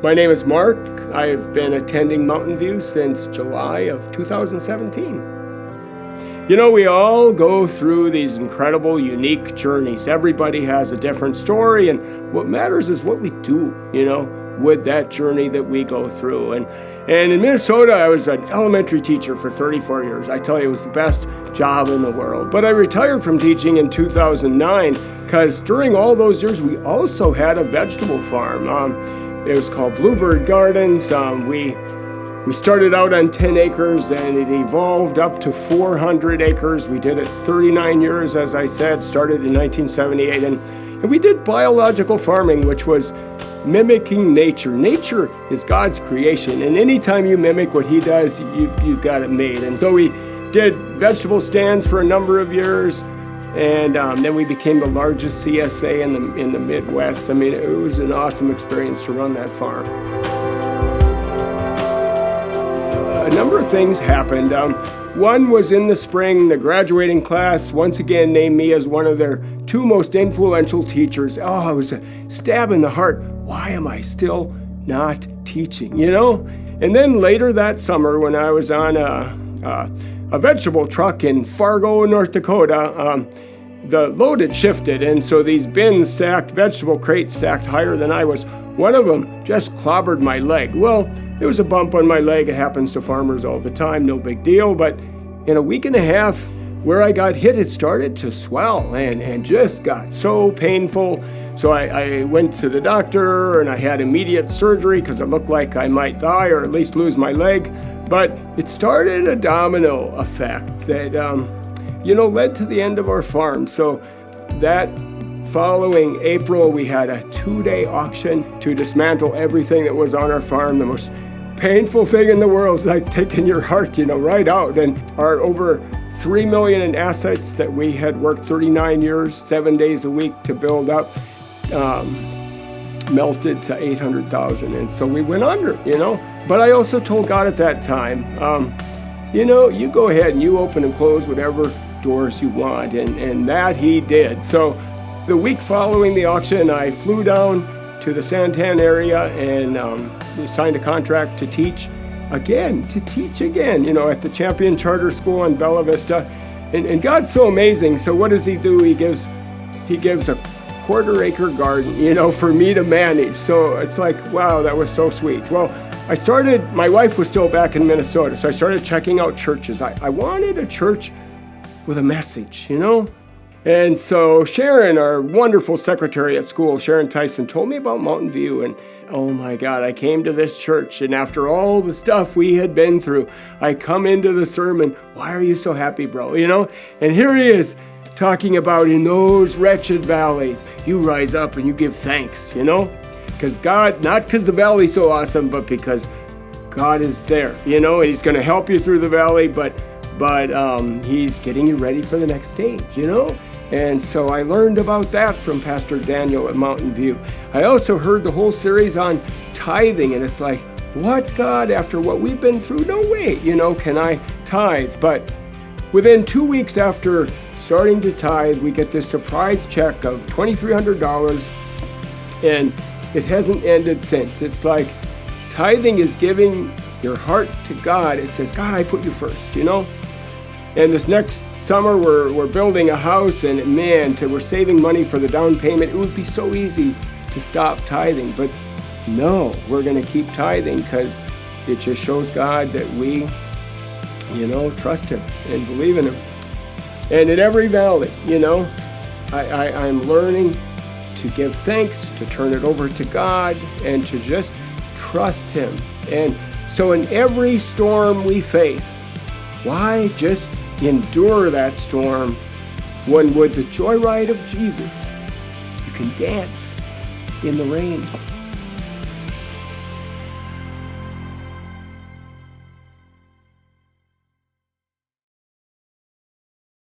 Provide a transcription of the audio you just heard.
My name is Mark. I've been attending Mountain View since July of 2017. You know, we all go through these incredible, unique journeys. Everybody has a different story, and what matters is what we do, with that journey that we go through. And in Minnesota, I was an elementary teacher for 34 years. I tell you, it was the best job in the world. But I retired from teaching in 2009 because during all those years, we also had a vegetable farm. It was called Bluebird Gardens. We started out on 10 acres and it evolved up to 400 acres. We did it 39 years, as I said, started in 1978. And we did biological farming, which was mimicking nature. Nature is God's creation, and anytime you mimic what He does, you've got it made. And so we did vegetable stands for a number of years, and then we became the largest CSA in the Midwest. I mean, it was an awesome experience to run that farm. A number of things happened. One was in the spring, the graduating class once again named me as one of their 2 most influential teachers. Oh, it was a stab in the heart. Why am I still not teaching, And then later that summer when I was on a vegetable truck in Fargo, North Dakota, the load had shifted, and so these bins vegetable crates stacked higher than I was. One of them just clobbered my leg. Well, it was a bump on my leg. It happens to farmers all the time, no big deal. But in a week and a half, where I got hit, it started to swell and just got so painful. So I went to the doctor and I had immediate surgery because it looked like I might die or at least lose my leg. But it started a domino effect that, led to the end of our farm. So that following April, we had a 2-day auction to dismantle everything that was on our farm. The most painful thing in the world is like taking your heart, right out. And our over $3 million in assets that we had worked 39 years, 7 days a week to build up, melted to $800,000. And so we went under, But I also told God at that time, you go ahead and you open and close whatever doors you want. And that He did. So the week following the auction, I flew down to the Santan area and signed a contract to teach again, at the Champion Charter School in Bella Vista. And God's so amazing. So what does He do? He gives a quarter-acre garden, for me to manage. So it's like, wow, that was so sweet. Well, my wife was still back in Minnesota, so I started checking out churches. I wanted a church with a message, And so Sharon, our wonderful secretary at school, Sharon Tyson, told me about Mountain View. And oh my God, I came to this church. And after all the stuff we had been through, I come into the sermon, why are you so happy, bro? And here he is talking about in those wretched valleys, you rise up and you give thanks, Because God, not because the valley's so awesome, but because God is there, and He's going to help you through the valley, but He's getting you ready for the next stage, And so I learned about that from Pastor Daniel at Mountain View. I also heard the whole series on tithing, and it's like, what, God, after what we've been through? No way, can I tithe? But within 2 weeks after starting to tithe, we get this surprise check of $2,300, and it hasn't ended since. It's like tithing is giving your heart to God. It says, God, I put you first, And this next summer, we're building a house, and we're saving money for the down payment. It would be so easy to stop tithing, but no, we're going to keep tithing because it just shows God that we, trust Him and believe in Him. And in every valley, I'm learning to give thanks, to turn it over to God, and to just trust Him. And so in every storm we face, why just endure that storm when with the joyride of Jesus, you can dance in the rain.